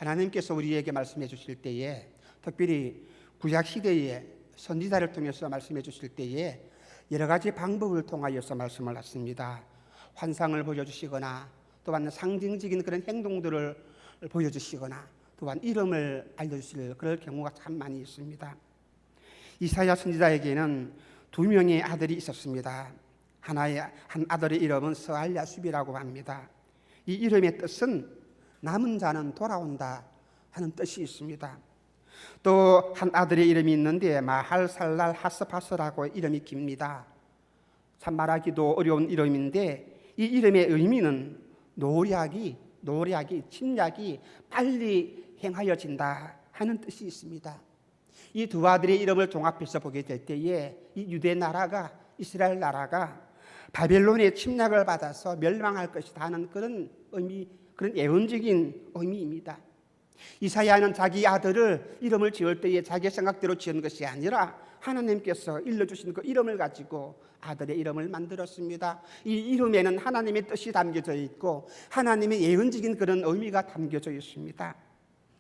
하나님께서 우리에게 말씀해 주실 때에, 특별히 구약 시대에 선지자를 통해서 말씀해 주실 때에 여러 가지 방법을 통하여서 말씀을 하십니다. 환상을 보여주시거나 또한 상징적인 그런 행동들을 보여주시거나 또한 이름을 알려주실 그럴 경우가 참 많이 있습니다. 이사야 선지자에게는 2명의 아들이 있었습니다. 한 아들의 이름은 스알야숲이라고 합니다. 이 이름의 뜻은 남은 자는 돌아온다 하는 뜻이 있습니다. 또 한 아들의 이름이 있는데 마할살랄 하스파스라고 이름이 깁니다. 참 말하기도 어려운 이름인데 이 이름의 의미는 노략이 침략이 빨리 행하여진다 하는 뜻이 있습니다. 이 두 아들의 이름을 종합해서 보게 될 때에 이 유대 나라가, 이스라엘 나라가 바벨론의 침략을 받아서 멸망할 것이다 하는 그런 의미, 그런 예언적인 의미입니다. 이사야는 자기 아들을 이름을 지을 때에 자기 생각대로 지은 것이 아니라 하나님께서 일러주신 그 이름을 가지고 아들의 이름을 만들었습니다. 이 이름에는 하나님의 뜻이 담겨져 있고 하나님의 예언적인 그런 의미가 담겨져 있습니다.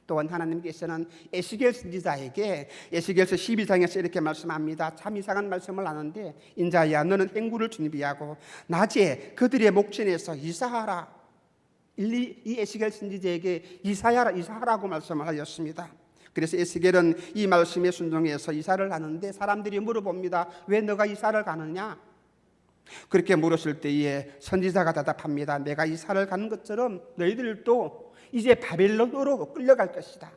또한 하나님께서는 에스겔 선지자에게 에스겔서 12장에서 이렇게 말씀합니다. 참 이상한 말씀을 하는데, 인자야 너는 행구를 준비하고 낮에 그들의 목전에서 이사하라. 이 에스겔 선지자에게 이사하라고 말씀을 하였습니다. 그래서 에스겔은 이 말씀에 순종해서 이사를 하는데 사람들이 물어봅니다. 왜 너가 이사를 가느냐? 그렇게 물었을 때에 선지자가 대답합니다. 내가 이사를 가는 것처럼 너희들도 이제 바벨론으로 끌려갈 것이다.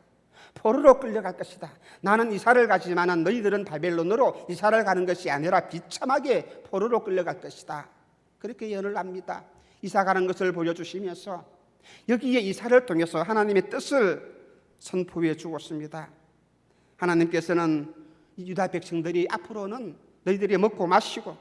포로로 끌려갈 것이다. 나는 이사를 가지만 너희들은 바벨론으로 이사를 가는 것이 아니라 비참하게 포로로 끌려갈 것이다. 그렇게 예언을 합니다. 이사 가는 것을 보여주시면서 여기에 이사를 통해서 하나님의 뜻을 선포해 주었습니다. 하나님께서는 유다 백성들이 앞으로는 너희들이 먹고 마시고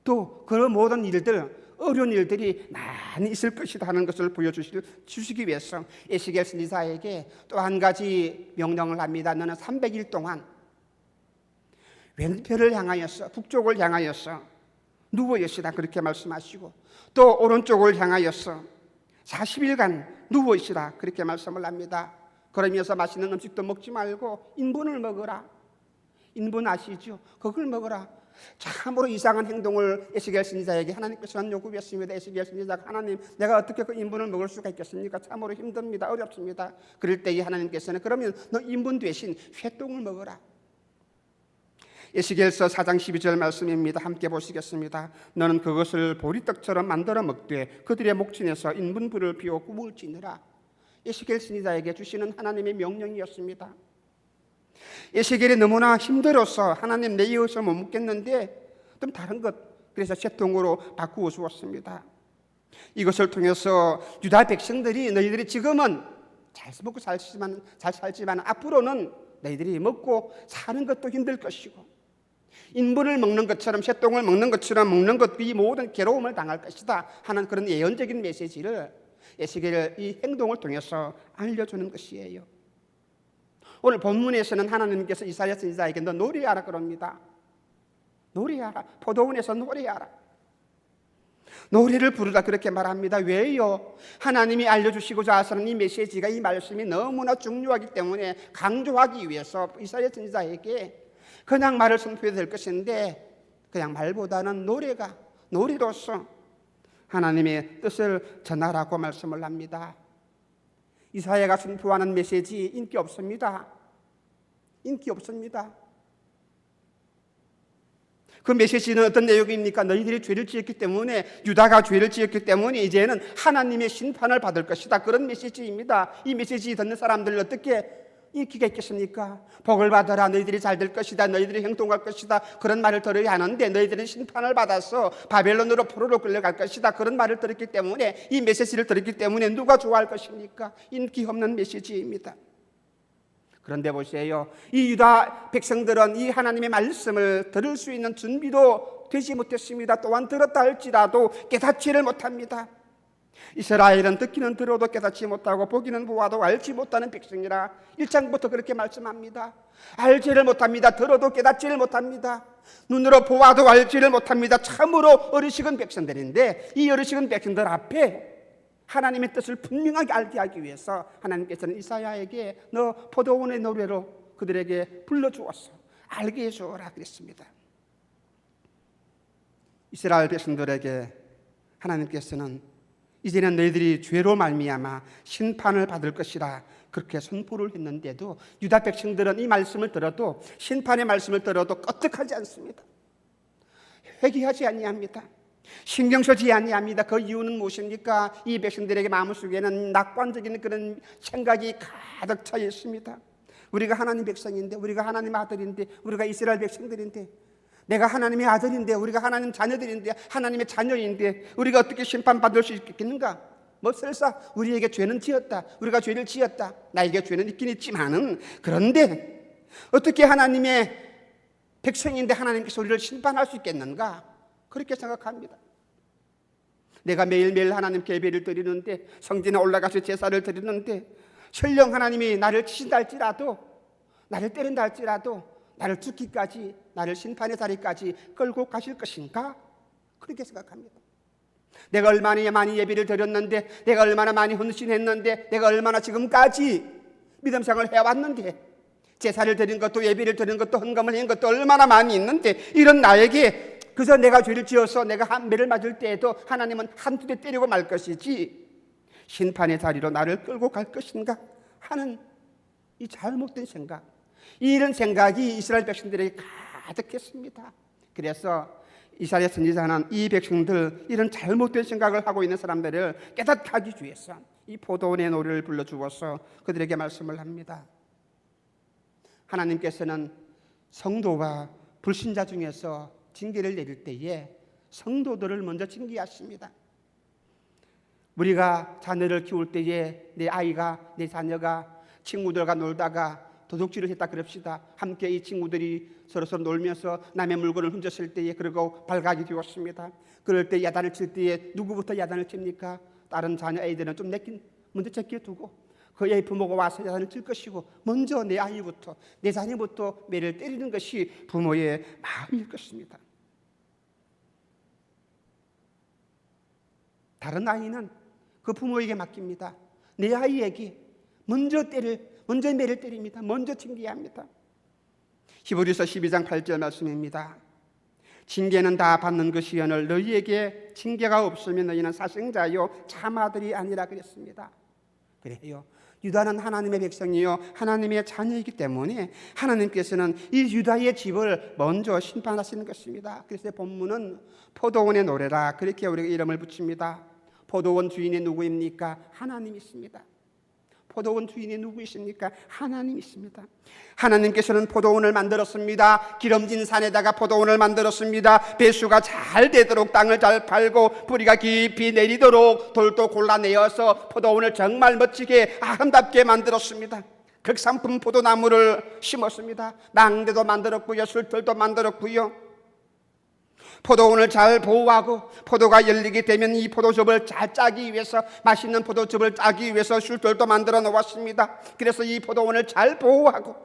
또 그런 모든 일들, 어려운 일들이 많이 있을 것이다 하는 것을 보여주시기 위해서 에스겔 선지자에게 또 한 가지 명령을 합니다. 너는 300일 동안 왼편을 향하여서 북쪽을 향하여서 누워 있으라 그렇게 말씀하시고 또 오른쪽을 향하여서 40일간 누워 있으라 그렇게 말씀을 합니다. 그러면서 맛있는 음식도 먹지 말고 인분을 먹어라. 인분 아시죠? 그걸 먹어라. 참으로 이상한 행동을 에스겔 선지자에게 하나님께서는 요구했습니다. 에스겔 선지자가 하나님, 내가 어떻게 그 인분을 먹을 수가 있겠습니까? 참으로 힘듭니다. 어렵습니다. 그럴 때 하나님께서는 그러면 너 인분 대신 회똥을 먹어라. 에스겔서 4장 12절 말씀입니다. 함께 보시겠습니다. 너는 그것을 보리떡처럼 만들어 먹되 그들의 목전에서 인분불을 피워 꿈을 지느라. 에스겔 선지자에게 주시는 하나님의 명령이었습니다. 에스겔이 너무나 힘들어서 하나님 내 이웃을 못 먹겠는데 좀 다른 것, 그래서 새통으로 바꾸어 주었습니다. 이것을 통해서 유다 백성들이 너희들이 지금은 잘 먹고 잘 살지만 앞으로는 너희들이 먹고 사는 것도 힘들 것이고 인분을 먹는 것처럼 새똥을 먹는 것처럼 먹는 것, 이 모든 괴로움을 당할 것이다 하는 그런 예언적인 메시지를 에스겔의 이 행동을 통해서 알려주는 것이에요. 오늘 본문에서는 하나님께서 이사야 선지자에게 너 노래하라 그럽니다. 노래하라. 포도원에서 노래하라. 노래를 부르라 그렇게 말합니다. 왜요? 하나님이 알려주시고자 하시는 이 메시지가, 이 말씀이 너무나 중요하기 때문에 강조하기 위해서 이사야 선지자에게 그냥 말을 선포해야 될 것인데 그냥 말보다는 노래로서 하나님의 뜻을 전하라고 말씀을 합니다. 이사야가 선포하는 메시지 인기 없습니다. 인기 없습니다. 그 메시지는 어떤 내용입니까? 너희들이 죄를 지었기 때문에, 유다가 죄를 지었기 때문에 이제는 하나님의 심판을 받을 것이다. 그런 메시지입니다. 이 메시지 듣는 사람들 어떻게 인기가 있겠습니까? 복을 받아라. 너희들이 잘 될 것이다. 너희들이 행동할 것이다. 그런 말을 들어야 하는데 너희들은 심판을 받아서 바벨론으로 포로로 끌려갈 것이다. 그런 말을 들었기 때문에, 이 메시지를 들었기 때문에 누가 좋아할 것입니까? 인기 없는 메시지입니다. 그런데 보세요. 이 유다 백성들은 이 하나님의 말씀을 들을 수 있는 준비도 되지 못했습니다. 또한 들었다 할지라도 깨닫지를 못합니다. 이스라엘은 듣기는 들어도 깨닫지 못하고 보기는 보아도 알지 못하는 백성이라 1장부터 그렇게 말씀합니다. 알지를 못합니다. 들어도 깨닫지를 못합니다. 눈으로 보아도 알지를 못합니다. 참으로 어리석은 백성들인데 이 어리석은 백성들 앞에 하나님의 뜻을 분명하게 알게 하기 위해서 하나님께서는 이사야에게 너 포도원의 노래로 그들에게 불러주었어 알게 해주어라 그랬습니다. 이스라엘 백성들에게 하나님께서는 이제는 너희들이 죄로 말미암아 심판을 받을 것이라 그렇게 선포를 했는데도 유다 백성들은 이 말씀을 들어도 심판의 말씀을 들어도 끄떡하지 않습니다. 회개하지 아니합니다. 신경 쓰지 아니합니다. 그 이유는 무엇입니까? 이 백성들에게 마음속에는 낙관적인 그런 생각이 가득 차 있습니다. 우리가 하나님 백성인데, 우리가 하나님 아들인데, 우리가 이스라엘 백성들인데, 내가 하나님의 아들인데, 우리가 하나님 자녀들인데, 하나님의 자녀인데 우리가 어떻게 심판받을 수 있겠는가? 뭐 설사 우리에게 죄는 지었다, 우리가 죄를 지었다, 나에게 죄는 있긴 있지만은, 그런데 어떻게 하나님의 백성인데 하나님께서 우리를 심판할 수 있겠는가? 그렇게 생각합니다. 내가 매일매일 하나님께 예배를 드리는데, 성전에 올라가서 제사를 드리는데, 설령 하나님이 나를 치신다 할지라도, 나를 때린다 할지라도 나를 죽기까지, 나를 심판의 자리까지 끌고 가실 것인가? 그렇게 생각합니다. 내가 얼마나 많이 예배를 드렸는데, 내가 얼마나 많이 헌신했는데, 내가 얼마나 지금까지 믿음 생활을 해왔는데, 제사를 드린 것도 예배를 드린 것도 헌금을 한 것도 얼마나 많이 있는데, 이런 나에게 그저 내가 죄를 지어서 내가 한 매를 맞을 때에도 하나님은 한두 대 때리고 말 것이지 심판의 자리로 나를 끌고 갈 것인가 하는 이 잘못된 생각, 이런 생각이 이스라엘 백성들에게 가득했습니다. 그래서 이사야 선지자는 이 백성들, 이런 잘못된 생각을 하고 있는 사람들을 깨닫게 하기 위해서 이 포도원의 노래를 불러주어서 그들에게 말씀을 합니다. 하나님께서는 성도와 불신자 중에서 징계를 내릴 때에 성도들을 먼저 징계하십니다. 우리가 자녀를 키울 때에 내 아이가, 내 자녀가 친구들과 놀다가 도둑질을 했다 그럽시다. 함께 이 친구들이 서로서로 놀면서 남의 물건을 훔쳤을 때에 그리고 발각이 되었습니다. 그럴 때 야단을 칠 때에 누구부터 야단을 칩니까? 다른 자녀 아이들은 좀 먼저 제껴두고 그 애 부모가 와서 야단을 칠 것이고, 먼저 내 아이부터, 내 자녀부터 매를 때리는 것이 부모의 마음일 것입니다. 다른 아이는 그 부모에게 맡깁니다. 내 아이에게 먼저 매를 때립니다. 먼저 징계합니다. 히브리서 12장 8절 말씀입니다. 징계는 다 받는 것이여늘 너희에게 징계가 없으면 너희는 사생자요 참 아들이 아니라 그랬습니다. 그래요. 유다는 하나님의 백성이요 하나님의 자녀이기 때문에 하나님께서는 이 유다의 집을 먼저 심판하시는 것입니다. 그래서 본문은 포도원의 노래라 그렇게 우리가 이름을 붙입니다. 포도원 주인이 누구입니까? 하나님이 있습니다. 포도원 주인이 누구이십니까? 하나님이 있습니다. 하나님께서는 포도원을 만들었습니다. 기름진 산에다가 포도원을 만들었습니다. 배수가 잘 되도록 땅을 잘 팔고 뿌리가 깊이 내리도록 돌도 골라내어서 포도원을 정말 멋지게 아름답게 만들었습니다. 극상품 포도나무를 심었습니다. 망대도 만들었고요, 술들도 만들었고요. 포도원을 잘 보호하고 포도가 열리게 되면 이 포도즙을 잘 짜기 위해서, 맛있는 포도즙을 짜기 위해서 술들도 만들어 놓았습니다. 그래서 이 포도원을 잘 보호하고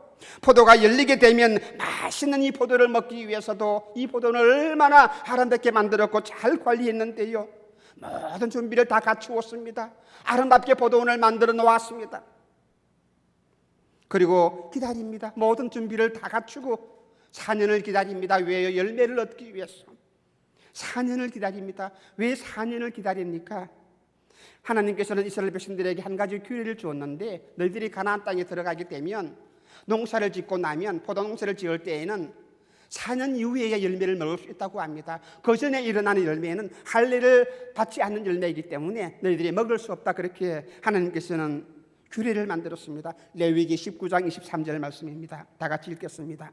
포도가 열리게 되면 맛있는 이 포도를 먹기 위해서도 이 포도원을 얼마나 아름답게 만들었고 잘 관리했는데요, 모든 준비를 다 갖추었습니다. 아름답게 포도원을 만들어 놓았습니다. 그리고 기다립니다. 모든 준비를 다 갖추고 4년을 기다립니다. 왜요? 열매를 얻기 위해서 4년을 기다립니다. 왜 4년을 기다립니까? 하나님께서는 이스라엘 백성들에게 한 가지 기회를 주었는데, 너희들이 가나안 땅에 들어가게 되면 농사를 짓고 나면, 포도 농사를 지을 때에는 4년 이후에 열매를 먹을 수 있다고 합니다. 그 전에 일어나는 열매는 할례를 받지 않는 열매이기 때문에 너희들이 먹을 수 없다. 그렇게 하나님께서는 규례를 만들었습니다. 레위기 19장 23절 말씀입니다. 다 같이 읽겠습니다.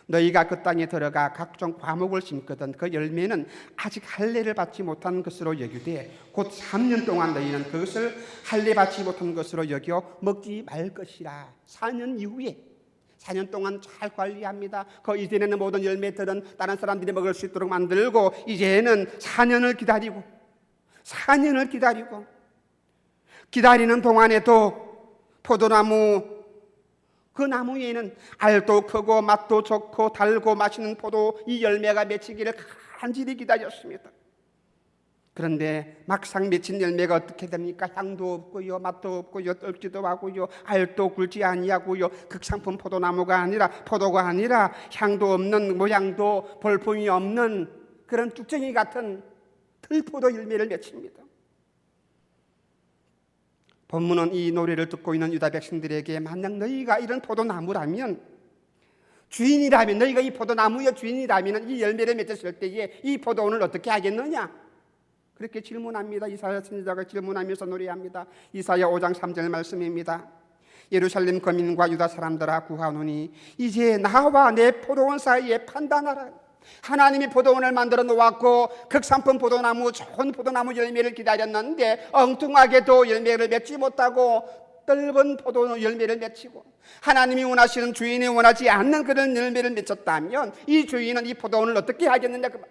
너희가 그 땅에 들어가 각종 과목을 심거든 그 열매는 아직 할례를 받지 못한 것으로 여기되 곧 3년 동안 너희는 그것을 할례 받지 못한 것으로 여겨 먹지 말 것이라. 4년 이후에 4년 동안 잘 관리합니다. 그 이전에는 모든 열매들은 다른 사람들이 먹을 수 있도록 만들고, 이제는 4년을 기다리고 기다리는 동안에도 포도나무, 그 나무에는 알도 크고 맛도 좋고 달고 맛있는 포도 이 열매가 맺히기를 간절히 기다렸습니다. 그런데 막상 맺힌 열매가 어떻게 됩니까? 향도 없고요, 맛도 없고요, 떫지도 하고요, 알도 굵지 아니하고요, 극상품 포도나무가 아니라, 포도가 아니라 향도 없는, 모양도 볼품이 없는 그런 쭉정이 같은 들포도 열매를 맺힙니다. 본문은 이 노래를 듣고 있는 유다 백성들에게 만약 너희가 이런 포도나무라면, 주인이라면, 너희가 이 포도나무의 주인이라면 이 열매를 맺었을 때에 이 포도원을 어떻게 하겠느냐? 그렇게 질문합니다. 이사야 선지자가 질문하면서 노래합니다. 이사야 5장 3절 말씀입니다. 예루살렘 거민과 유다 사람들아 구하노니 이제 나와 내 포도원 사이에 판단하라. 하나님이 포도원을 만들어 놓았고 극상품 포도나무, 좋은 포도나무 열매를 기다렸는데 엉뚱하게도 열매를 맺지 못하고 떫은 포도 열매를 맺히고, 하나님이 원하시는, 주인이 원하지 않는 그런 열매를 맺혔다면 이 주인은 이 포도원을 어떻게 하겠느냐 그 말.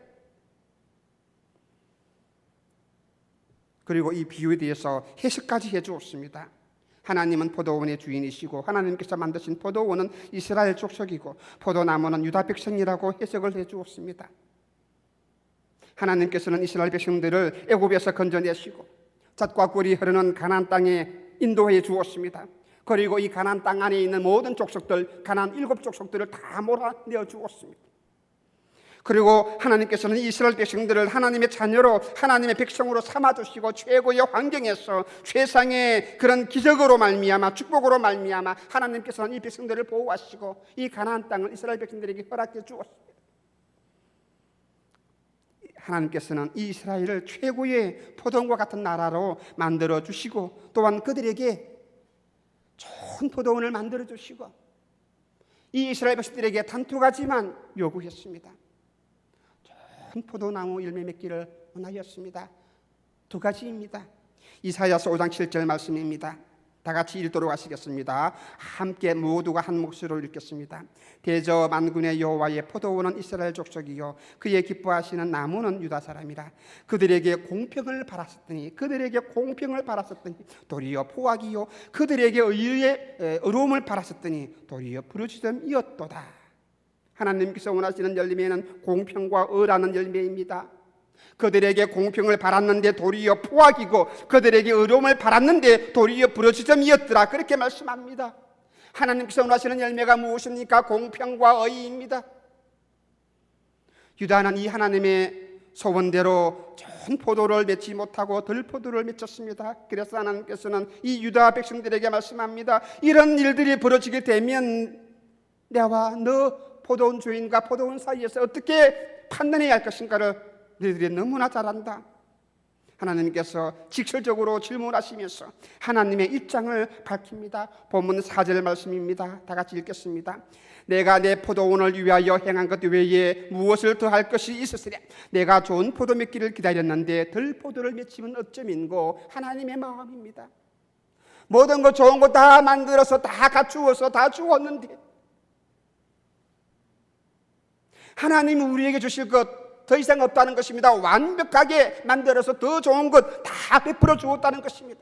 그리고 이 비유에 대해서 해석까지 해주었습니다. 하나님은 포도원의 주인이시고 하나님께서 만드신 포도원은 이스라엘 족속이고 포도나무는 유다 백성이라고 해석을 해주었습니다. 하나님께서는 이스라엘 백성들을 애굽에서 건져내시고 젖과 꿀이 흐르는 가나안 땅에 인도해 주었습니다. 그리고 이 가나안 땅 안에 있는 모든 족속들, 가나안 7족속들을 다 몰아내어 주었습니다. 그리고 하나님께서는 이스라엘 백성들을 하나님의 자녀로, 하나님의 백성으로 삼아주시고 최고의 환경에서 최상의 그런 기적으로 말미암아, 축복으로 말미암아 하나님께서는 이 백성들을 보호하시고 이 가나안 땅을 이스라엘 백성들에게 허락해 주었습니다. 하나님께서는 이 이스라엘을 최고의 포도원과 같은 나라로 만들어 주시고 또한 그들에게 좋은 포도원을 만들어 주시고 이 이스라엘 백성들에게 단 2가지만 요구했습니다. 좋은 포도나무 열매 맺기를 원하였습니다. 2가지입니다. 이사야서 5장 7절 말씀입니다. 다 같이 읽도록 하시겠습니다. 함께 모두가 한 목소리로 읽겠습니다. 대저 만군의 여호와의 포도원은 이스라엘 족속이요 그의 기뻐하시는 나무는 유다 사람이라. 그들에게 공평을 바랐었더니 도리어 포악이요 그들에게 의로움을 바랐었더니 도리어 부르짖음이었도다. 하나님께서 원하시는 열매는 공평과 의라는 열매입니다. 그들에게 공평을 바랐는데 도리어 포악이고 그들에게 의로움을 바랐는데 도리어 부르짖음이었더라. 그렇게 말씀합니다. 하나님께서 원하시는 열매가 무엇입니까? 공평과 의입니다. 유다는 이 하나님의 소원대로 좋은 포도를 맺지 못하고 들포도를 맺혔습니다. 그래서 하나님께서는 이 유다 백성들에게 말씀합니다. 이런 일들이 벌어지게 되면 내와 너 포도원 주인과 포도원 사이에서 어떻게 판단해야 할 것인가를 너희들이 너무나 잘 안다. 하나님께서 직설적으로 질문하시면서 하나님의 입장을 밝힙니다. 본문 4절 말씀입니다. 다 같이 읽겠습니다. 내가 내 포도원을 위하여 행한 것 외에 무엇을 더 할 것이 있었으랴. 내가 좋은 포도 맺기를 기다렸는데 덜 포도를 맺히면 어쩌민고. 하나님의 마음입니다. 모든 것 좋은 거 다 만들어서 다 갖추어서 다 주었는데 하나님이 우리에게 주실 것 더 이상 없다는 것입니다. 완벽하게 만들어서 더 좋은 것 다 베풀어 주었다는 것입니다.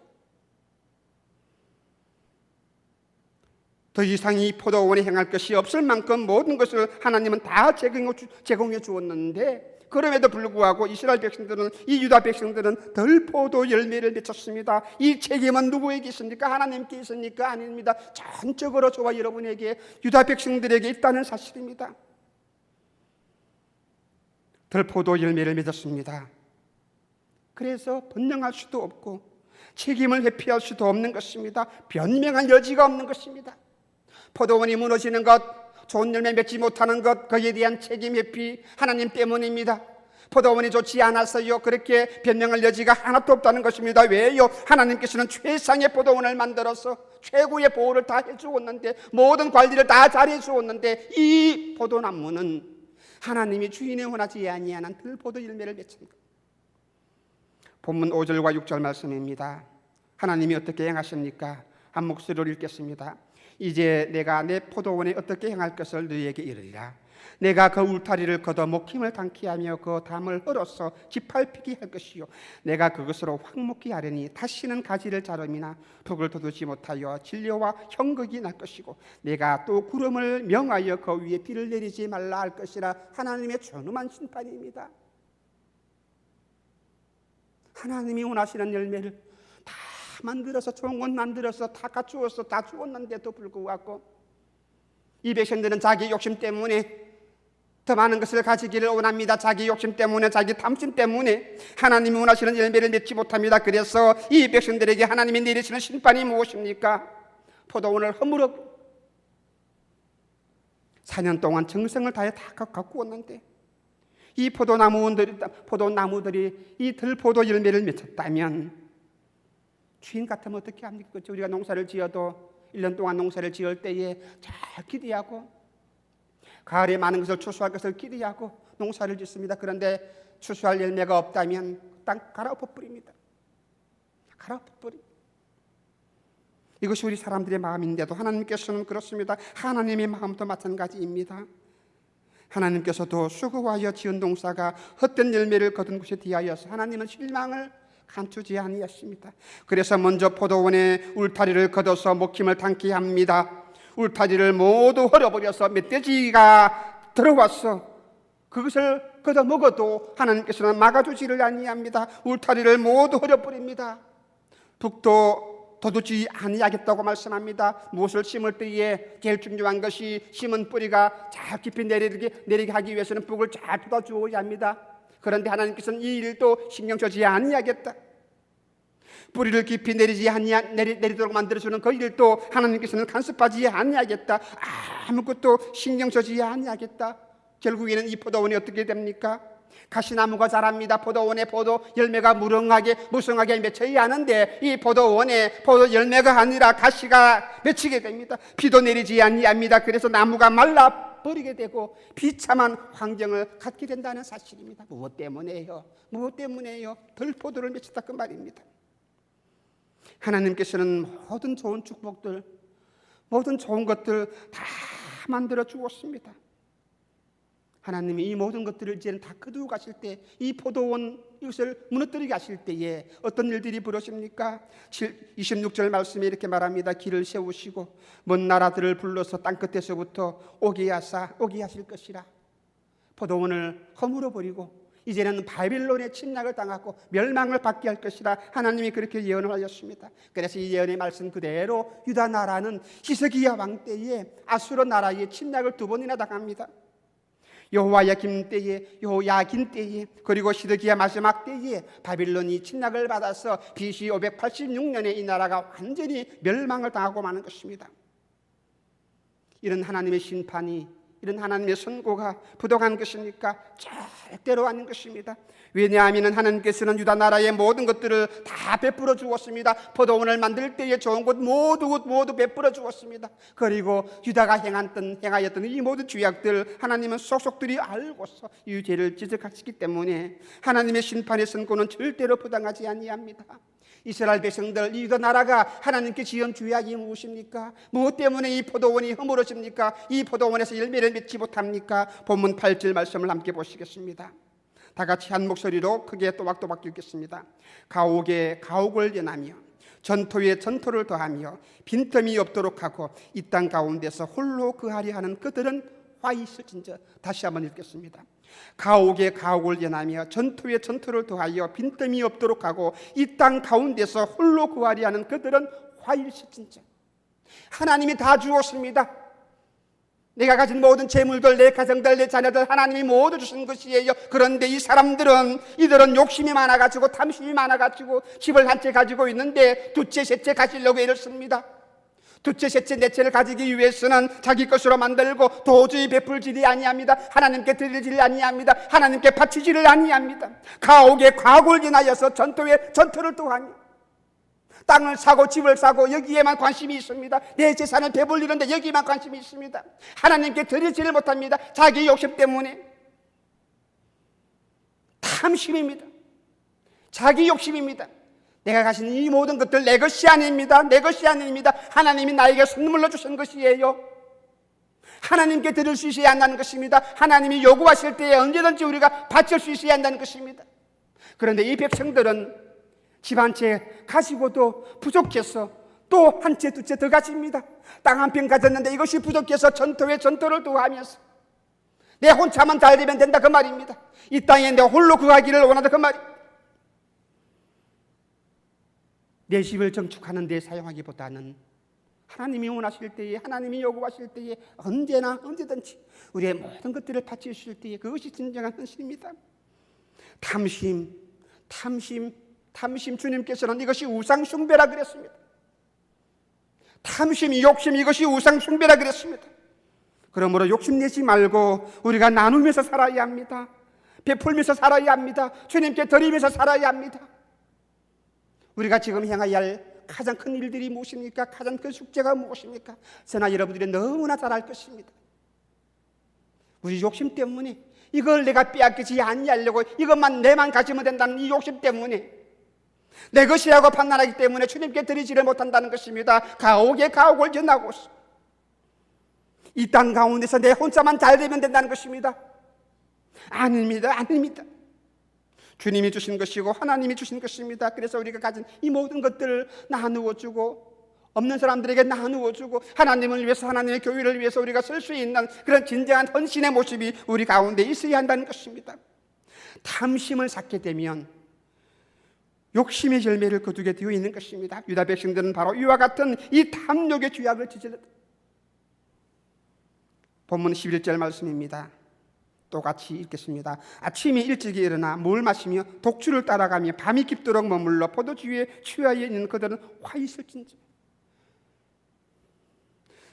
더 이상 이 포도원에 행할 것이 없을 만큼 모든 것을 하나님은 다 제공해 주었는데 그럼에도 불구하고 이스라엘 백성들은, 이 유다 백성들은 덜 포도 열매를 맺혔습니다. 이 책임은 누구에게 있습니까? 하나님께 있습니까? 아닙니다. 전적으로 저와 여러분에게, 유다 백성들에게 있다는 사실입니다. 들포도 열매를 맺었습니다. 그래서 번영할 수도 없고 책임을 회피할 수도 없는 것입니다. 변명할 여지가 없는 것입니다. 포도원이 무너지는 것, 좋은 열매 맺지 못하는 것, 거기에 대한 책임 회피 하나님 때문입니다. 포도원이 좋지 않았어요. 그렇게 변명할 여지가 하나도 없다는 것입니다. 왜요? 하나님께서는 최상의 포도원을 만들어서 최고의 보호를 다 해주었는데, 모든 관리를 다 잘해주었는데 이 포도나무는 하나님이 주인에 원하지 아니하는 들포도 열매를 맺힌 것. 본문 5절과 6절 말씀입니다. 하나님이 어떻게 행하십니까? 한 목소리로 읽겠습니다. 이제 내가 내 포도원에 어떻게 행할 것을 너희에게 이르리라. 내가 그 울타리를 걷어 목힘을 당케 하며 그 담을 헐어서 짓밟히게 할 것이요 내가 그것으로 황목히 하려니 다시는 가지를 자름이나 흙을 돋우지 못하여 진료와 형극이 날 것이고 내가 또 구름을 명하여 그 위에 비를 내리지 말라 할 것이라. 하나님의 존엄한 심판입니다. 하나님이 원하시는 열매를 다 만들어서, 좋은 건 만들어서 다 갖추어서 다 주었는데도 불구하고 이 백성들은 자기 욕심 때문에 더 많은 것을 가지기를 원합니다. 자기 욕심 때문에, 자기 탐심 때문에 하나님이 원하시는 열매를 맺지 못합니다. 그래서 이 백성들에게 하나님이 내리시는 심판이 무엇입니까? 포도원을 허물어 4년 동안 정성을 다해 다 갖고 왔는데 이 포도나무들이 이 들포도 열매를 맺었다면 주인 같으면 어떻게 합니까? 우리가 농사를 지어도 1년 동안 농사를 지을 때에 잘 기대하고 가을에 많은 것을 추수할 것을 기대하고 농사를 짓습니다. 그런데 추수할 열매가 없다면 땅 갈아엎어버립니다. 갈아엎어버립니다. 이것이 우리 사람들의 마음인데도 하나님께서는 그렇습니다. 하나님의 마음도 마찬가지입니다. 하나님께서도 수고하여 지은 농사가 헛된 열매를 거둔 것에 대하여서 하나님은 실망을 감추지 아니하십니다. 그래서 먼저 포도원에 울타리를 걷어서 먹힘을 당케 합니다. 울타리를 모두 헐어버려서 멧돼지가 들어와서 그것을 걷어 먹어도 하나님께서는 막아주지를 아니합니다. 울타리를 모두 헐어버립니다. 북도 도두지 아니하겠다고 말씀합니다. 무엇을 심을 때에 제일 중요한 것이 심은 뿌리가 잘 깊이 내리게 하기 위해서는 북을 잘 뜯어주어야 합니다. 그런데 하나님께서는 이 일도 신경 쓰지 아니하겠다. 뿌리를 깊이 내리도록 만들어주는 그 일도 하나님께서는 간섭하지 아니하겠다. 아무것도 신경 쓰지 아니하겠다. 결국에는 이 포도원이 어떻게 됩니까? 가시나무가 자랍니다. 포도원에 포도 열매가 무성하게 맺혀야 하는데 이 포도원에 포도 열매가 아니라 가시가 맺히게 됩니다. 비도 내리지 아니합니다. 그래서 나무가 말라버리게 되고 비참한 환경을 갖게 된다는 사실입니다. 무엇 때문에요? 들포도를 맺혔다 그 말입니다. 하나님께서는 모든 좋은 축복들, 모든 좋은 것들 다 만들어 주었습니다. 하나님이 이 모든 것들을 이제는 다 거두고 가실 때, 이 포도원 이것을 무너뜨리게 하실 때에 어떤 일들이 벌어집니까? 26절 말씀에 이렇게 말합니다. 길을 세우시고 먼 나라들을 불러서 땅끝에서부터 오게 하실 것이라. 포도원을 허물어 버리고 이제는 바빌론의 침략을 당하고 멸망을 받게 할 것이라 하나님이 그렇게 예언을 하셨습니다. 그래서 이 예언의 말씀 그대로 유다 나라는 히스기야 왕 때에 아수르 나라의 침략을 2번이나 당합니다. 여호야긴 때에 그리고 시드기야 마지막 때에 바빌론이 침략을 받아서 BC 586년에 이 나라가 완전히 멸망을 당하고 마는 것입니다. 이런 하나님의 심판이, 이런 하나님의 선고가 부족한 것입니까? 절대로 아닌 것입니다. 왜냐하면 하나님께서는 유다 나라의 모든 것들을 다 베풀어 주었습니다. 포도원을 만들 때에 좋은 것 모두 베풀어 주었습니다. 그리고 유다가 행하였던 이 모든 죄악들 하나님은 속속들이 알고서 이 죄를 지적하시기 때문에 하나님의 심판의 선고는 절대로 부당하지 아니합니다. 이스라엘 백성들, 이 유다 나라가 하나님께 지은 죄악이 무엇입니까? 무엇 때문에 이 포도원이 허물어집니까? 이 포도원에서 열매를 맺지 못합니까? 본문 8절 말씀을 함께 보시겠습니다. 다 같이 한 목소리로 크게 또박또박 읽겠습니다. 가옥에 가옥을 연하며 전토에 전토를 더하며 빈틈이 없도록 하고 이 땅 가운데서 홀로 거하려 하는 그들은 화 있을진저. 다시 한번 읽겠습니다. 가옥에 가옥을 연하며 전토에 전토를 더하여 빈틈이 없도록 하고 이 땅 가운데서 홀로 거하려 하는 그들은 화 있을진저. 하나님이 다 주었습니다. 내가 가진 모든 재물들, 내 가정들, 내 자녀들 하나님이 모두 주신 것이에요. 그런데 이들은 욕심이 많아가지고 탐심이 많아가지고 집을 한 채 가지고 있는데 두채, 셋채 가지려고 애를 씁니다. 두채, 셋채, 넷채를 가지기 위해서는 자기 것으로 만들고 도저히 베풀지를 아니합니다. 하나님께 드리지를 아니합니다. 하나님께 바치지를 아니합니다. 가옥에 가옥을 인하여서 전토에 전토를 또하니 땅을 사고 집을 사고 여기에만 관심이 있습니다. 내 재산을 배불리는데 여기만 관심이 있습니다. 하나님께 드리지를 못합니다. 자기 욕심 때문에. 탐심입니다. 자기 욕심입니다. 내가 가진 이 모든 것들 내 것이 아닙니다. 내 것이 아닙니다. 하나님이 나에게 선물로 주신 것이에요. 하나님께 드릴 수 있어야 한다는 것입니다. 하나님이 요구하실 때에 언제든지 우리가 바칠 수 있어야 한다는 것입니다. 그런데 이 백성들은 집 한 채 가지고도 부족해서 또 한 채, 두 채 더 가집니다. 땅 한 평 가졌는데 이것이 부족해서 전토에 전토를 더하면서 내 혼자만 잘 되면 된다 그 말입니다. 이 땅에 내 홀로 거하기를 원한다 그 말입니다. 내 집을 정축하는 데 사용하기보다는 하나님이 원하실 때에, 하나님이 요구하실 때에 언제든지 우리의 모든 것들을 바쳐 주실 때에 그것이 진정한 헌신입니다. 탐심, 주님께서는 이것이 우상 숭배라 그랬습니다. 탐심, 욕심, 이것이 우상 숭배라 그랬습니다. 그러므로 욕심내지 말고 우리가 나누면서 살아야 합니다. 베풀면서 살아야 합니다. 주님께 드리면서 살아야 합니다. 우리가 지금 행해야 할 가장 큰 일들이 무엇입니까? 가장 큰 숙제가 무엇입니까? 저나 여러분들이 너무나 잘 알 것입니다. 우리 욕심 때문에 이걸 내가 빼앗기지 아니하려고 이것만 내만 가지면 된다는 이 욕심 때문에 내 것이라고 판단하기 때문에 주님께 드리지를 못한다는 것입니다. 가옥에 가옥을 전하고 이 땅 가운데서 내 혼자만 잘 되면 된다는 것입니다. 아닙니다. 주님이 주신 것이고 하나님이 주신 것입니다. 그래서 우리가 가진 이 모든 것들을 나누어 주고 없는 사람들에게 나누어 주고 하나님을 위해서, 하나님의 교회를 위해서 우리가 쓸 수 있는 그런 진정한 헌신의 모습이 우리 가운데 있어야 한다는 것입니다. 탐심을 쌓게 되면 욕심의 열매를 거두게 되어 있는 것입니다. 유다 백성들은 바로 이와 같은 이 탐욕의 죄악을 저질렀다. 본문 11절 말씀입니다. 똑같이 읽겠습니다. 아침에 일찍이 일어나 물 마시며 독주를 따라가며 밤이 깊도록 머물러 포도주에 취하여 있는 그들은 화 있을진지.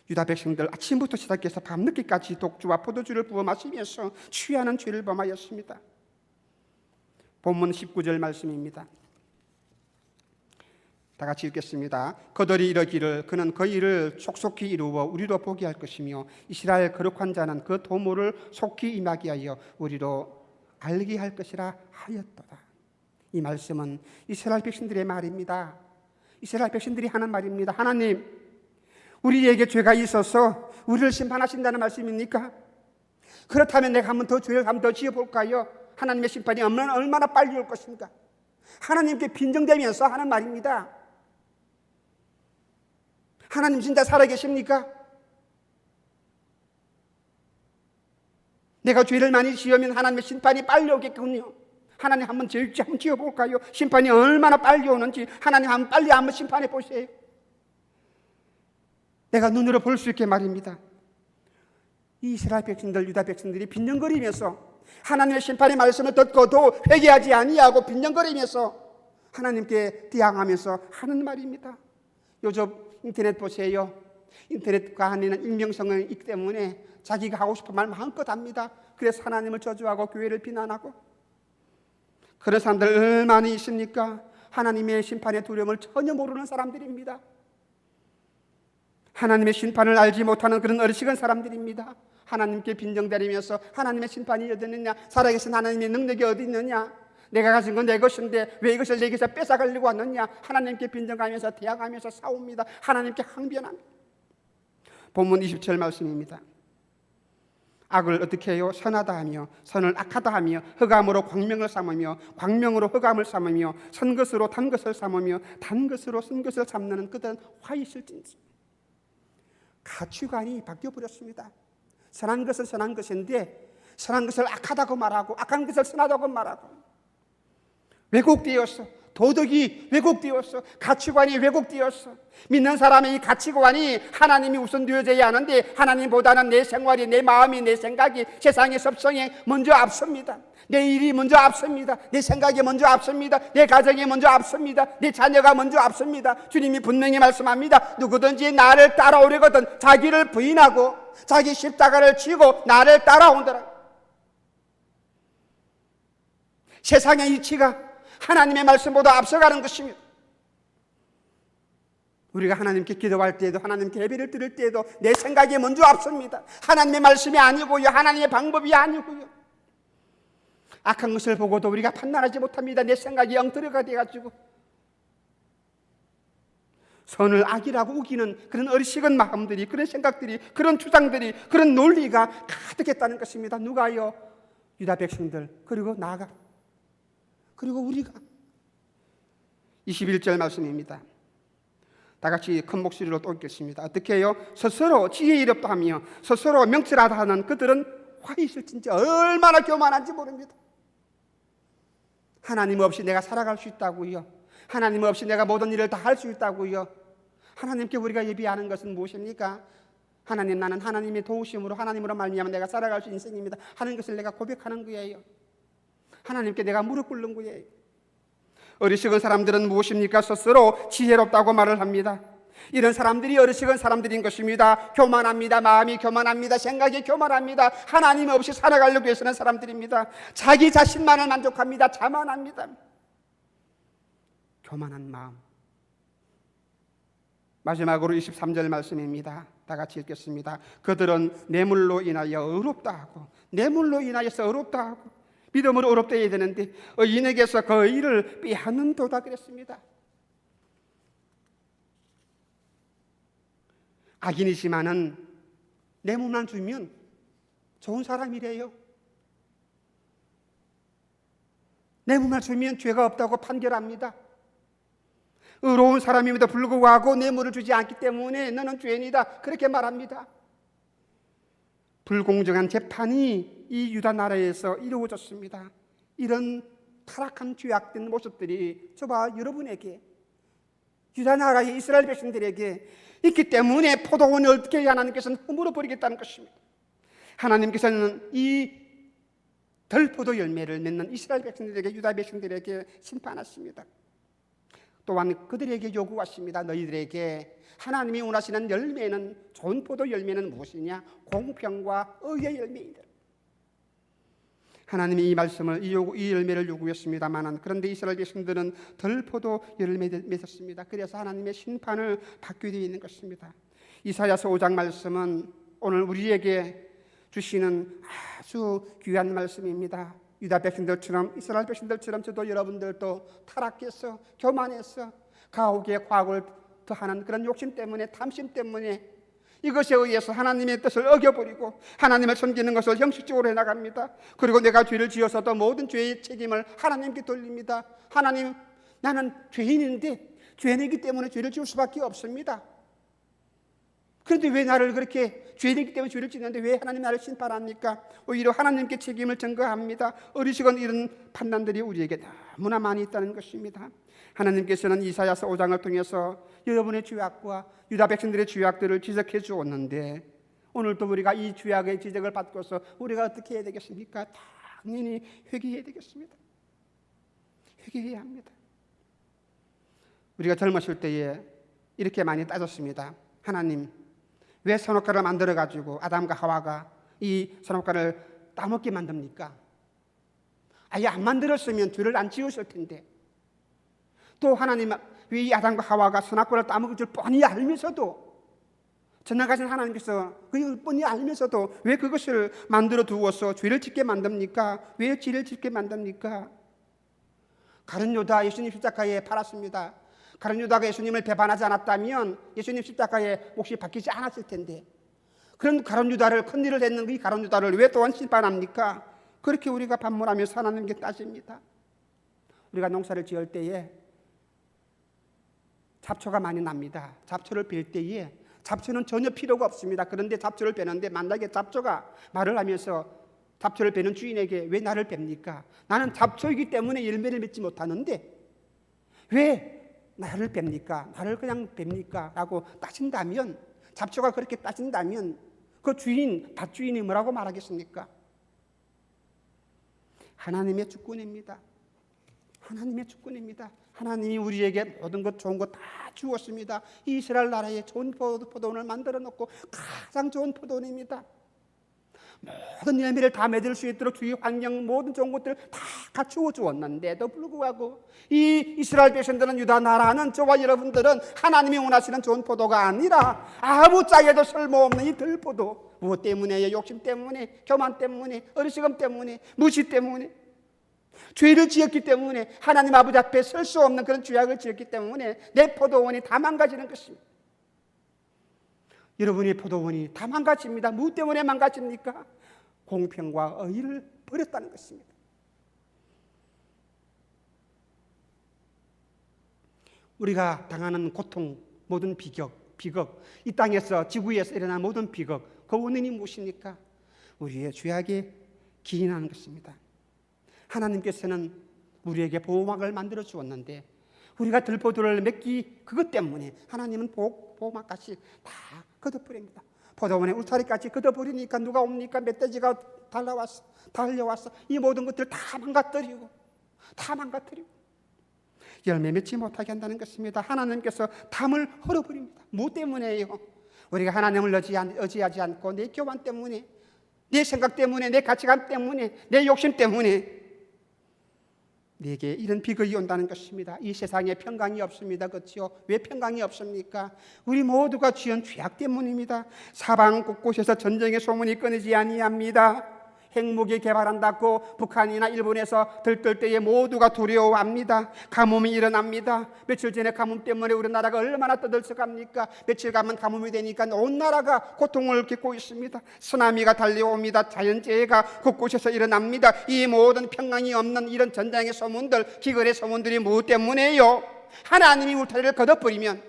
유다 백성들 아침부터 시작해서 밤늦게까지 독주와 포도주를 부어 마시면서 취하는 죄를 범하였습니다. 본문 19절 말씀입니다. 다 같이 읽겠습니다. 그들이 이르기를 그는 그 일을 촉속히 이루어 우리로 보게 할 것이며 이스라엘 거룩한 자는 그 도모를 속히 임하게 하여 우리로 알게 할 것이라 하였도다. 이 말씀은 이스라엘 백성들의 말입니다. 이스라엘 백성들이 하는 말입니다. 하나님, 우리에게 죄가 있어서 우리를 심판하신다는 말씀입니까? 그렇다면 내가 한 번 더 죄를 한 번 더 지어볼까요? 하나님의 심판이 얼마나 빨리 올 것인가? 하나님께 빈정대면서 하는 말입니다. 하나님 진짜 살아계십니까? 내가 죄를 많이 지으면 하나님의 심판이 빨리 오겠군요. 하나님 한번 지어볼까요? 심판이 얼마나 빨리 오는지 하나님 빨리 한번 심판해 보세요. 내가 눈으로 볼 수 있게 말입니다. 이스라엘 백성들, 유다 백성들이 빈정거리면서 하나님의 심판의 말씀을 듣고도 회개하지 아니하고 빈정거리면서 하나님께 대항하면서 하는 말입니다. 요즘 인터넷 보세요. 인터넷과 하는 익명성이 있기 때문에 자기가 하고 싶은 말 마음껏 합니다. 그래서 하나님을 저주하고 교회를 비난하고 그런 사람들 얼마나 있습니까? 하나님의 심판의 두려움을 전혀 모르는 사람들입니다. 하나님의 심판을 알지 못하는 그런 어리석은 사람들입니다. 하나님께 빈정대리면서 하나님의 심판이 어디 있느냐, 살아계신 하나님의 능력이 어디 있느냐, 내가 가진 건 내 것인데 왜 이것을 내게서 뺏어가려고 하느냐, 하나님께 빈정하면서 대항하면서 싸웁니다. 하나님께 항변합니다. 본문 27절 말씀입니다. 악을 어떻게 해요? 선하다 하며 선을 악하다 하며 흑암으로 광명을 삼으며 광명으로 흑암을 삼으며 선 것으로 단 것을 삼으며 단 것으로 쓴 것을 삼는 그들은 화 있을진지. 가치관이 바뀌어버렸습니다. 선한 것은 선한 것인데 선한 것을 악하다고 말하고 악한 것을 선하다고 말하고 왜곡되었어. 도덕이 왜곡되었어. 가치관이 왜곡되었어. 믿는 사람의 이 가치관이 하나님이 우선되어져야 하는데 하나님보다는 내 생활이, 내 마음이, 내 생각이 세상의 섭성에 먼저 앞섭니다. 내 일이 먼저 앞섭니다. 내 생각이 먼저 앞섭니다. 내 가정이 먼저 앞섭니다. 내 자녀가 먼저 앞섭니다. 주님이 분명히 말씀합니다. 누구든지 나를 따라오려거든 자기를 부인하고 자기 십자가를 지고 나를 따라온다라. 세상의 이치가 하나님의 말씀보다 앞서가는 것입니다. 우리가 하나님께 기도할 때에도 하나님께 예배를 드릴 때에도 내 생각이 먼저 앞섭니다. 하나님의 말씀이 아니고요, 하나님의 방법이 아니고요. 악한 것을 보고도 우리가 판단하지 못합니다. 내 생각이 엉터리가 돼가지고 선을 악이라고 우기는 그런 어리석은 마음들이, 그런 생각들이, 그런 주장들이, 그런 논리가 가득했다는 것입니다. 누가요? 유다 백성들, 그리고 나가, 그리고 우리가. 21절 말씀입니다. 다 같이 큰 목소리로 또 읽겠습니다. 어떻게 해요? 스스로 지혜 이롭다 하며 스스로 명철하다 하는 그들은 화 있을진지. 얼마나 교만한지 모릅니다. 하나님 없이 내가 살아갈 수 있다고요. 하나님 없이 내가 모든 일을 다 할 수 있다고요. 하나님께 우리가 예비하는 것은 무엇입니까? 하나님, 나는 하나님의 도우심으로, 하나님으로 말미암아 내가 살아갈 수 있는 인생입니다 하는 것을 내가 고백하는 거예요. 하나님께 내가 무릎 꿇는 거예요. 어리석은 사람들은 무엇입니까? 스스로 지혜롭다고 말을 합니다. 이런 사람들이 어리석은 사람들인 것입니다. 교만합니다. 마음이 교만합니다. 생각이 교만합니다. 하나님 없이 살아가려고 애쓰는 사람들입니다. 자기 자신만을 만족합니다. 자만합니다. 교만한 마음. 마지막으로 23절 말씀입니다. 다 같이 읽겠습니다. 그들은 뇌물로 인하여 의롭다 하고, 뇌물로 인하여서 의롭다 하고, 믿음으로 의롭되어야 되는데 의인에게서 그 의를 빼앗는도다 그랬습니다. 악인이지만은 뇌물만 주면 좋은 사람이래요. 뇌물만 주면 죄가 없다고 판결합니다. 의로운 사람임에도 불구하고 뇌물을 주지 않기 때문에 너는 죄인이다 그렇게 말합니다. 불공정한 재판이 이 유다 나라에서 이루어졌습니다. 이런 타락한 죄악된 모습들이 저와 여러분에게, 유다 나라의 이스라엘 백성들에게 있기 때문에 포도원을 어떻게 하나님께서는 허물어 버리겠다는 것입니다. 하나님께서는 이 덜포도 열매를 맺는 이스라엘 백성들에게, 유다 백성들에게 심판하십니다. 또한 그들에게 요구하십니다. 너희들에게 하나님이 원하시는 열매는, 좋은 포도 열매는 무엇이냐? 공평과 의의 열매이다. 하나님이 이 말씀을, 이 열매를 요구했습니다만, 그런데 이스라엘 백성들은 덜 포도 열매를 맺었습니다. 그래서 하나님의 심판을 받게 되어 있는 것입니다. 이사야서 5장 말씀은 오늘 우리에게 주시는 아주 귀한 말씀입니다. 유다 백성들처럼, 이스라엘 백성들처럼 저도 여러분들도 타락해서, 교만해서 가옥의 과학을 더하는 그런 욕심 때문에, 탐심 때문에 이것에 의해서 하나님의 뜻을 어겨버리고 하나님을 섬기는 것을 형식적으로 해나갑니다. 그리고 내가 죄를 지어서도 모든 죄의 책임을 하나님께 돌립니다. 하나님, 나는 죄인인데 죄인이기 때문에 죄를 지을 수밖에 없습니다. 그런데 왜 나를 그렇게, 죄인이기 때문에 죄를 짓는데 왜 하나님 나를 심판합니까? 오히려 하나님께 책임을 전가합니다. 어리석은 이런 판단들이 우리에게 너무나 많이 있다는 것입니다. 하나님께서는 이사야서 5장을 통해서 여러분의 죄악과 유다 백성들의 죄악들을 지적해 주었는데, 오늘도 우리가 이 죄악의 지적을 받고서 우리가 어떻게 해야 되겠습니까? 당연히 회개해야 되겠습니다. 회개해야 합니다. 우리가 젊었을 때에 이렇게 많이 따졌습니다. 하나님, 왜 선악과를 만들어가지고 아담과 하와가 이 선악과를 따먹게 만듭니까? 아예 안 만들었으면 죄를 안 지었을 텐데, 또 하나님, 왜 이 아담과 하와가 선악과를 따먹을 줄 뻔히 알면서도, 전능하신 하나님께서 그걸 뻔히 알면서도 왜 그것을 만들어 두어서 죄를 짓게 만듭니까? 왜 죄를 짓게 만듭니까? 가룟 유다 예수님 십자가에 팔았습니다. 가룟 유다가 예수님을 배반하지 않았다면 예수님 십자가에 몫이 박히지 않았을 텐데, 그런 가룟 유다를, 큰일을 했는 이 가룟 유다를 왜 또한 심판합니까? 그렇게 우리가 반문하면서 하나님께 따집니다. 우리가 농사를 지을 때에 잡초가 많이 납니다. 잡초를 뺄 때에 잡초는 전혀 필요가 없습니다. 그런데 잡초를 빼는데 만약에 잡초가 말을 하면서 잡초를 빼는 주인에게 왜 나를 뺍니까? 나는 잡초이기 때문에 열매를 맺지 못하는데 왜 나를 뺍니까? 나를 그냥 뺍니까? 라고 따진다면, 잡초가 그렇게 따진다면 그 주인, 밭주인이 뭐라고 말하겠습니까? 하나님의 주권입니다. 하나님의 주권입니다. 하나님이 우리에게 모든 것, 좋은 것 다 주었습니다. 이스라엘 나라에 좋은 포도원을 만들어 놓고 가장 좋은 포도원입니다. 모든 열매를 다 맺을 수 있도록 주위 환경, 모든 좋은 것들을 다 갖추어 주었는데도 불구하고 이 이스라엘 백성들은, 유다 나라는, 저와 여러분들은 하나님이 원하시는 좋은 포도가 아니라 아무 짝에도 쓸모없는 이 들포도, 무엇 때문에? 욕심 때문에, 교만 때문에, 어리석음 때문에, 무시 때문에, 죄를 지었기 때문에, 하나님 아버지 앞에 설 수 없는 그런 죄악을 지었기 때문에 내 포도원이 다 망가지는 것입니다. 여러분의 포도원이 다 망가집니다. 무엇 때문에 망가집니까? 공평과 의를 버렸다는 것입니다. 우리가 당하는 고통, 모든 비극, 이 땅에서, 지구에서 일어난 모든 비극, 그 원인이 무엇입니까? 우리의 죄악에 기인하는 것입니다. 하나님께서는 우리에게 보호막을 만들어 주었는데 우리가 들포도를 맺기 그것 때문에 하나님은 보호막까지 다 걷어버립니다. 포도원에 울타리까지 걷어버리니까 누가 옵니까? 멧돼지가 달려왔어. 이 모든 것들을 다 망가뜨리고 열매 맺지 못하게 한다는 것입니다. 하나님께서 담을 헐어버립니다. 뭐 때문에요? 우리가 하나님을 의지하지 않고 내 교만 때문에, 내 생각 때문에, 내 가치관 때문에, 내 욕심 때문에 내게 이런 비극이 온다는 것입니다. 이 세상에 평강이 없습니다. 그렇죠? 왜 평강이 없습니까? 우리 모두가 지은 죄악 때문입니다. 사방 곳곳에서 전쟁의 소문이 끊이지 아니합니다. 핵무기 개발한다고 북한이나 일본에서 들뜰 때에 모두가 두려워합니다. 가뭄이 일어납니다. 며칠 전에 가뭄 때문에 우리나라가 얼마나 떠들썩합니까? 며칠 가면 가뭄이 되니까 온 나라가 고통을 겪고 있습니다. 쓰나미가 달려옵니다. 자연재해가 곳곳에서 일어납니다. 이 모든 평강이 없는 이런 전쟁의 소문들, 기근의 소문들이 무엇 때문에요? 하나님이 울타리를 걷어버리면,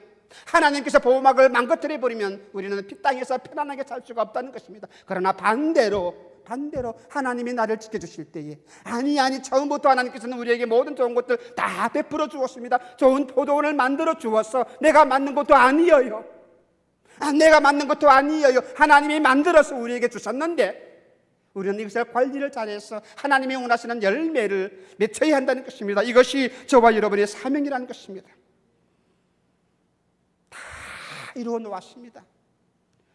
하나님께서 보호막을 망가뜨려버리면 우리는 피 땅에서 편안하게 살 수가 없다는 것입니다. 그러나 반대로 하나님이 나를 지켜주실 때에 아니 처음부터 하나님께서는 우리에게 모든 좋은 것들 다 베풀어 주었습니다. 좋은 포도원을 만들어 주었어. 내가 만든 것도 아니에요. 하나님이 만들어서 우리에게 주셨는데 우리는 이것을 관리를 잘해서 하나님이 원하시는 열매를 맺어야 한다는 것입니다. 이것이 저와 여러분의 사명이라는 것입니다. 다 이루어 놓았습니다.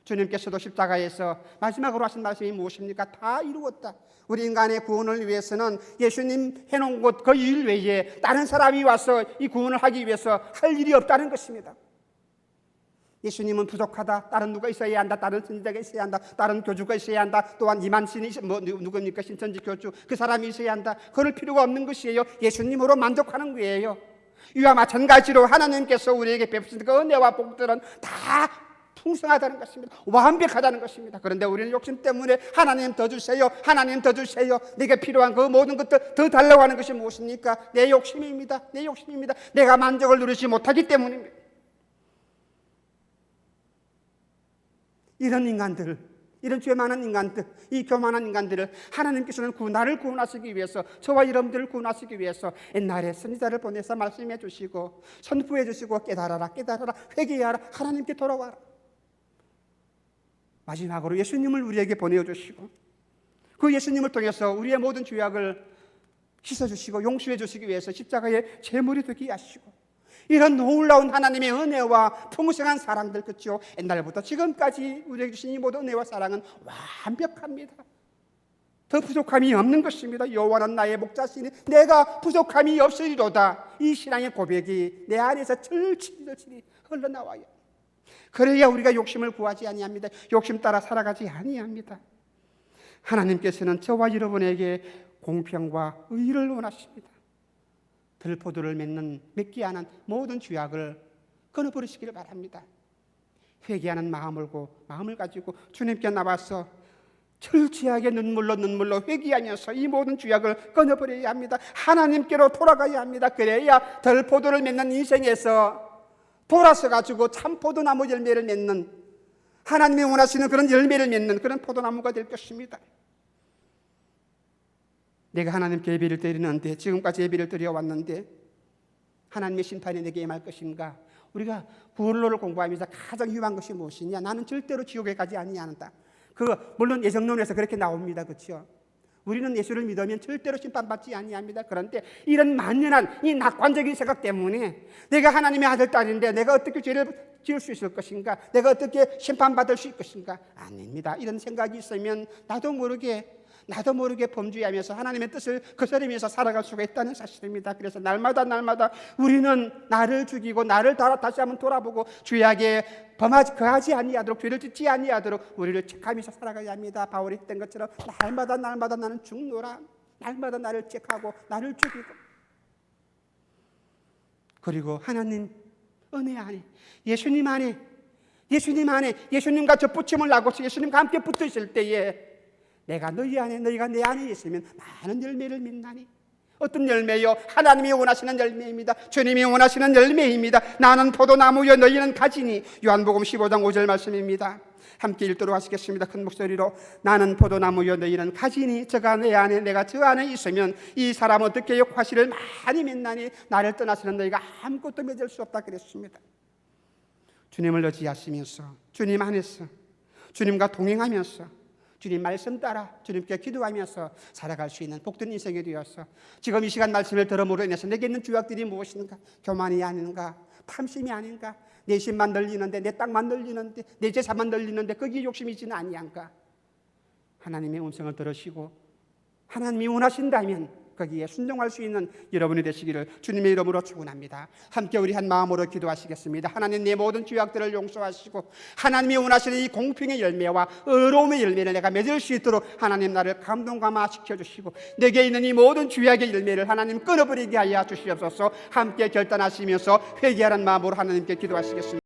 주님께서도 십자가에서 마지막으로 하신 말씀이 무엇입니까? 다 이루었다. 우리 인간의 구원을 위해서는 예수님 해놓은 것 그 일 외에 다른 사람이 와서 이 구원을 하기 위해서 할 일이 없다는 것입니다. 예수님은 부족하다. 다른 누가 있어야 한다. 다른 선지자가 있어야 한다. 다른 교주가 있어야 한다. 또한 이만신이 누굽니까? 신천지 교주 그 사람이 있어야 한다. 그럴 필요가 없는 것이에요. 예수님으로 만족하는 거예요. 이와 마찬가지로 하나님께서 우리에게 베푸신 그 은혜와 복들은 다 풍성하다는 것입니다. 완벽하다는 것입니다. 그런데 우리는 욕심 때문에 하나님 더 주세요. 내게 필요한 그 모든 것들 더 달라고 하는 것이 무엇입니까? 내 욕심입니다. 내가 만족을 누리지 못하기 때문입니다. 이런 인간들, 이런 죄 많은 인간들, 이 교만한 인간들을 하나님께서는 나를 구원하시기 위해서, 저와 여러분들을 구원하시기 위해서 옛날에 선지자를 보내서 말씀해 주시고 선포해 주시고 깨달아라, 회개하라, 하나님께 돌아와라. 마지막으로 예수님을 우리에게 보내주시고 그 예수님을 통해서 우리의 모든 죄악을 씻어주시고 용서해 주시기 위해서 십자가에 제물이 되게 하시고 이런 놀라운 하나님의 은혜와 풍성한 사랑들, 그렇죠? 옛날부터 지금까지 우리에게 주신 이 모든 은혜와 사랑은 완벽합니다. 더 부족함이 없는 것입니다. 여호와는 나의 목자시니 내가 부족함이 없으리로다. 이 신앙의 고백이 내 안에서 절실히 흘러나와요. 그래야 우리가 욕심을 구하지 아니합니다. 욕심 따라 살아가지 아니합니다. 하나님께서는 저와 여러분에게 공평과 의를 원하십니다. 들포도를 맺기 않은 모든 죄악을 끊어버리시기를 바랍니다. 회개하는 마음을 가지고 주님께 나와서 철저하게 눈물로 회개하면서 이 모든 죄악을 끊어버려야 합니다. 하나님께로 돌아가야 합니다. 그래야 들포도를 맺는 인생에서 돌아서 가지고 참 포도나무 열매를 맺는, 하나님이 원하시는 그런 열매를 맺는 그런 포도나무가 될 것입니다. 내가 하나님께 예배를 드리는데, 지금까지 예배를 드려왔는데 하나님의 심판이 내게 임할 것인가? 우리가 구원론을 공부하면서 가장 유효한 것이 무엇이냐? 나는 절대로 지옥에 가지 아니한다. 물론 예정론에서 그렇게 나옵니다. 그렇죠? 우리는 예수를 믿으면 절대로 심판받지 아니합니다. 그런데 이런 만연한 이 낙관적인 생각 때문에 내가 하나님의 아들, 딸인데 내가 어떻게 죄를 지을 수 있을 것인가? 내가 어떻게 심판받을 수 있을 것인가? 아닙니다. 이런 생각이 있으면 나도 모르게 범죄하면서 하나님의 뜻을 거스르면서 살아갈 수가 있다는 사실입니다. 그래서 날마다 우리는 나를 죽이고 나를 다시 한번 돌아보고 죄악에 거하지 아니하도록, 죄를 짓지 아니하도록 우리를 책하면서 살아가야 합니다. 바울이 했던 것처럼 날마다 나는 죽노라. 날마다 나를 책하고 나를 죽이고, 그리고 하나님 은혜 안에, 예수님 안에 예수님과 접붙임을 나고서 예수님과 함께 붙어 있을 때에 내가 너희 안에, 너희가 내 안에 있으면 많은 열매를 맺나니. 어떤 열매요? 하나님이 원하시는 열매입니다. 주님이 원하시는 열매입니다. 나는 포도나무여 너희는 가지니. 요한복음 15장 5절 말씀입니다. 함께 읽도록 하시겠습니다. 큰 목소리로. 나는 포도나무여 너희는 가지니 저가 내 안에 내가 저 안에 있으면 이 사람 어떻게 화실을 많이 맺나니 나를 떠나서는 너희가 아무것도 맺을 수 없다 그랬습니다. 주님을 의지하시면서 주님 안에서 주님과 동행하면서 주님 말씀 따라 주님께 기도하면서 살아갈 수 있는 복된 인생이 되어서 지금 이 시간 말씀을 들음으로 인해서 내게 있는 죄악들이 무엇인가? 교만이 아닌가? 탐심이 아닌가? 내 신만 늘리는데, 내 땅만 늘리는데, 내 재산만 늘리는데 거기에 욕심이 있지는 아니한가? 하나님의 음성을 들으시고 하나님이 원하신다면 거기에 순종할 수 있는 여러분이 되시기를 주님의 이름으로 축원합니다. 함께 우리 한 마음으로 기도하시겠습니다. 하나님, 내 모든 죄악들을 용서하시고 하나님이 원하시는 이 공평의 열매와 의로움의 열매를 내가 맺을 수 있도록 하나님 나를 감동감화시켜 주시고 내게 있는 이 모든 죄악의 열매를 하나님 끊어버리게 하여 주시옵소서. 함께 결단하시면서 회개하는 마음으로 하나님께 기도하시겠습니다.